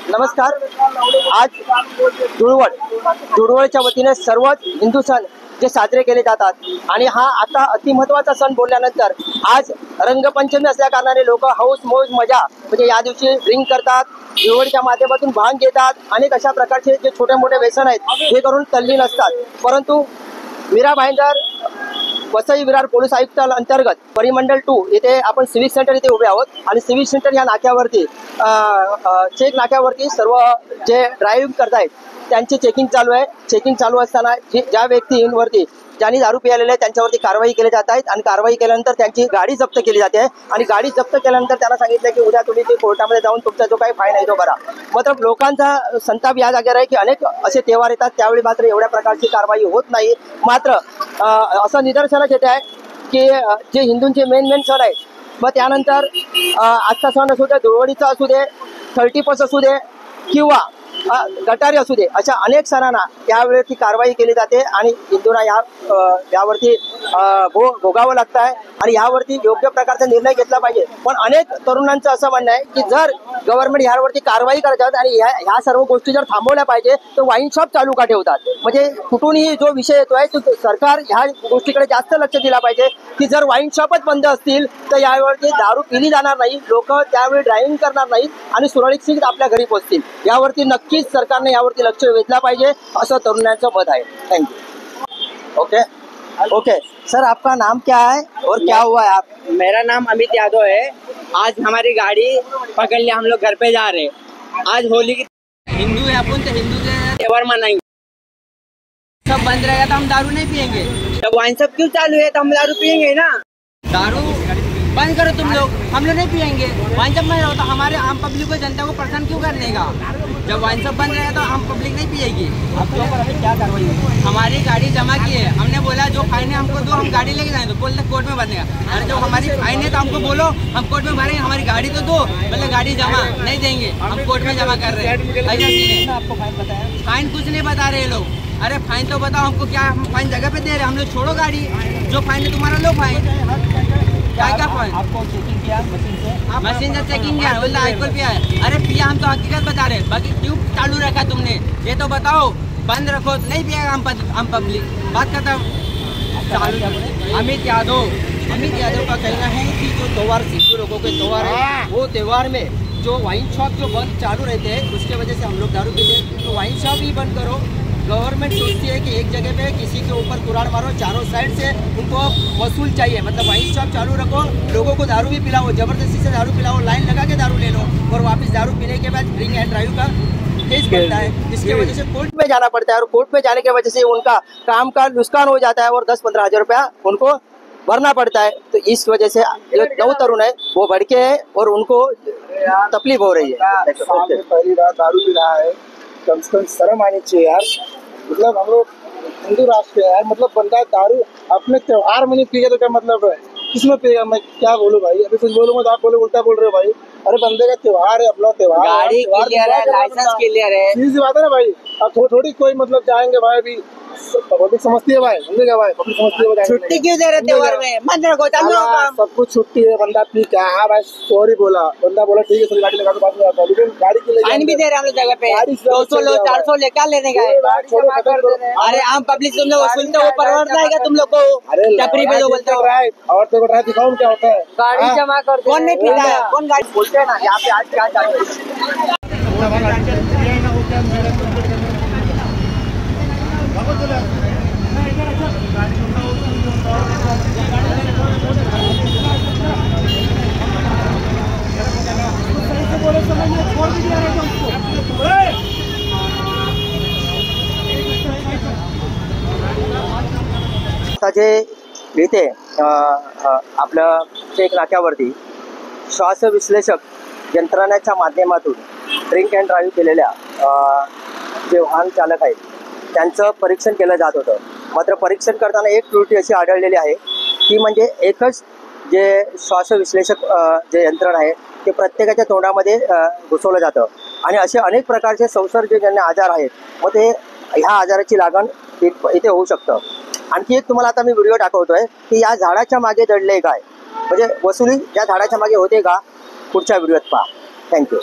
नमस्कार। आज धुळवडच्या वतीने सर्वच हिंदू सण जे साजरे केले जातात आणि हा आता अतिमहत्त्वाचा सण बोलल्यानंतर आज रंगपंचमी असल्या कारणाने लोक हौस मौज मजा म्हणजे या दिवशी ड्रिंक करतात, धुळवडच्या माध्यमातून भांग घेतात, अनेक अशा प्रकारचे जे छोटे मोठे व्यसन आहेत हे करून तल्लीन असतात। परंतु मीरा भाईंदर वसई विरार पोलीस आयुक्त अंतर्गत परिमंडल 2 येथे आपण सिविक सेंटर इथे उभे आहोत आणि सिविक सेंटर या नाक्यावरती चेक नाक्यावरती सर्व जे ड्रायव्हिंग करतायत त्यांची चेकिंग चालू आहे। चेकिंग चालू असताना ज्या व्यक्तींवरती ज्यांनी दारू पिलेले आहे त्यांच्यावरती कारवाई केली जात आहे आणि कारवाई केल्यानंतर त्यांची गाडी जप्त केली जाते आणि गाडी जप्त केल्यानंतर त्यांना सांगितलं की उद्या तुम्ही ते कोर्टामध्ये जाऊन तुमचा जो काही फाईन आहे तो भरा। मतलब लोकांचा संताप या जागेवर आहे की अनेक असे त्योहार येतात त्यावेळी मात्र एवढ्या प्रकारची कारवाई होत नाही। मात्र असं निदर्शनास येते आहे की जे हिंदूंचे मेन सण आहेत मग त्यानंतर आजचा सण असू दे, धुळवडीचा असू दे, 30 असू दे किंवा गटारी असू दे, अशा अनेक सणांना यावेळी कारवाई केली जाते आणि हिंदूंना यावरती भोगावं लागतं आहे आणि यावरती योग्य प्रकारचा निर्णय घेतला पाहिजे। पण अनेक तरुणांचं असं म्हणणं आहे की जर गव्हर्नमेंट यावरती कारवाई करतात आणि ह्या सर्व गोष्टी जर थांबवल्या पाहिजे तर वाईन शॉप चालू का ठेवतात। म्हणजे कुठूनही जो विषय येतोय तो सरकार ह्या गोष्टीकडे जास्त लक्ष दिला पाहिजे की जर वाईन शॉपच बंद असतील तर यावरती दारू पिली जाणार नाही, लोक त्यावेळी ड्रायव्हिंग करणार नाहीत आणि सुरळीत आपल्या घरी पोहोचतील। यावरती नक्कीच सरकारने यावरती लक्ष वेधला पाहिजे असं तरुणांचं मत आहे। थँक्यू। ओके सर, आपका नाम क्या है और क्या हुआ है? आप? मेरा नाम अमित यादव है। आज हमारी गाड़ी पकड़ लिया, हम लोग घर पे जा रहे। आज होली की हिंदू है अपन, तो हिंदू के त्योहार मनाएंगे। सब बंद रहेगा तो हम दारू नहीं पियेंगे। जब वाइन सब क्यों चालू है तो हम दारू पियेंगे ना। दारू बंद करो तुम लोग, हम लोग नहीं पियेंगे। वाइन सब बंद होता हमारे आम पब्लिक को, जनता को परेशान क्यों करने का। जब वाइन सब बंद रहेगा तो हम पब्लिक नहीं पिएगी। आप लोगों पर क्या कार्रवाई होगी? हमारी गाड़ी जमा की है, हमने बोला जो फाइन है हमको दो, हम गाड़ी लेके जाएंगे। तो बोलते कोर्ट में भरने का। अरे जब हमारी फाइन है तो हमको बोलो, हम कोर्ट में भरेंगे। हमारी गाड़ी तो दो, मतलब गाड़ी जमा नहीं देंगे, हम कोर्ट में जमा कर रहे हैं। ऐसा सीन है। आपको फाइन बताया? फाइन कुछ नहीं बता रहे लोग। अरे फाइन तो बताओ हमको, क्या हम फाइन जगह पे दे रहे हैं? हम लोग छोड़ो गाड़ी, जो फाइन है तुम्हारा लो फाइन। क्या फाइन? आपको चेकिंग किया मशीन से चेकिंग किया, बोलता अल्कोहल पिया है। अरे पिया, हम तो हकीकत बता रहे हैं। बाकी क्यों चालू रखा तुमने ये तो बताओ। बंद रखो, नहीं पिएगा हम पब्लिक। बात खत्म। अमित यादव का कहना है कि जो त्योहार हिंदू लोगों के त्योहार है वो त्योहार में जो वाइन शॉप जो बंद चालू रहते हैं उसके वजह से हम लोग दारू पीते हैं, तो वाइन शॉप ही बंद करो। गवर्नमेंट सोचती है कि एक जगह पे किसी के ऊपर कुराड़ मारो, चारों साइड से उनको वसूल चाहिए। मतलब वाइन शॉप चालू रखो, लोगों को दारू भी पिलाओ, जबरदस्ती से दारू पिलाओ, लाइन लगा के दारू ले लो और वापस दारू पीने के बाद ड्रिंक एंड ड्राइव का केस बनता है, जिसकी वजह से कोर्ट में जाना पड़ता है और कोर्ट में जाने की वजह से उनका काम का नुकसान हो जाता है और 10-15 हज़ार रुपया उनको भरना पड़ता है। तो इस वजह से जो नौ तरुण है वो भड़के है और उनको तकलीफ हो रही है। पहली बार दारू पी रहा है, कम से कम शर्म आनी चाहिए यार। मतलब हम लोग हिंदू राष्ट्र है यार, मतलब बंदा दारू अपने त्योहार में नहीं पिएगा तो क्या मतलब है? किसमें पिएगा? मैं क्या बोलूं भाई, अभी कुछ बोलूंगा तो आप बोलो उल्टा बोल रहे हो भाई। अरे बंदे का त्योहार है, अपना त्योहार, गाड़ी क्लियर है, लाइसेंस क्लियर है, सीधी बात है ना भाई। अब थोड़ी कोई मतलब जाएंगे भाई, अभी पब्लिक समझती है भाई, समझेगा भाई, पब्लिक समझती है। छुट्टी क्यों दे रहे त्योहार में? बंद रखो, सब कुछ छुट्टी है, बंदा पी क्या? हाँ भाई सॉरी बोला, बंदा बोला ठीक है सर गाड़ी लगा दो, बाद में आता, लेकिन गाड़ी के लिए फाइन भी दे रहे हम लोग जगह पे 200 लो 400 ले, क्या लेने का है? अरे आम पब्लिक तुम लोग सुनते हो, परवर जाएगा तुम लोग को। टपरी पे लोग बोलते हो और तेरे को ड्राइव दिखाऊं क्या होता है? गाड़ी जमा कर, कौन नहीं पीता है? कौन गाड़ी बोलते हैं ना यहाँ पे आज क्या चालू है? जे इथे आपलं चेक नाक्यावरती श्वास विश्लेषक यंत्रणेच्या माध्यमातून ड्रिंक अँड ड्राईव्ह केलेल्या जे वाहन चालक आहेत त्यांचं परीक्षण केलं जात होतं। मात्र परीक्षण करताना एक त्रुटी अशी आढळलेली आहे की म्हणजे एकच जे श्वास विश्लेषक जे यंत्रण आहे ते प्रत्येकाच्या तोंडामध्ये घुसवलं जातं आणि असे अनेक प्रकारचे संसर्गजन्य आजार आहेत, मग ते ह्या आजाराची लागण इथे होऊ शकतं। आणखी एक तुम्हाला आता मी व्हिडिओ दाखवतोय की या झाडाच्या मागे दडले काय, म्हणजे वसुली या झाडाच्या मागे होते का पुढच्या व्हिडिओत पहा. थँक्यू.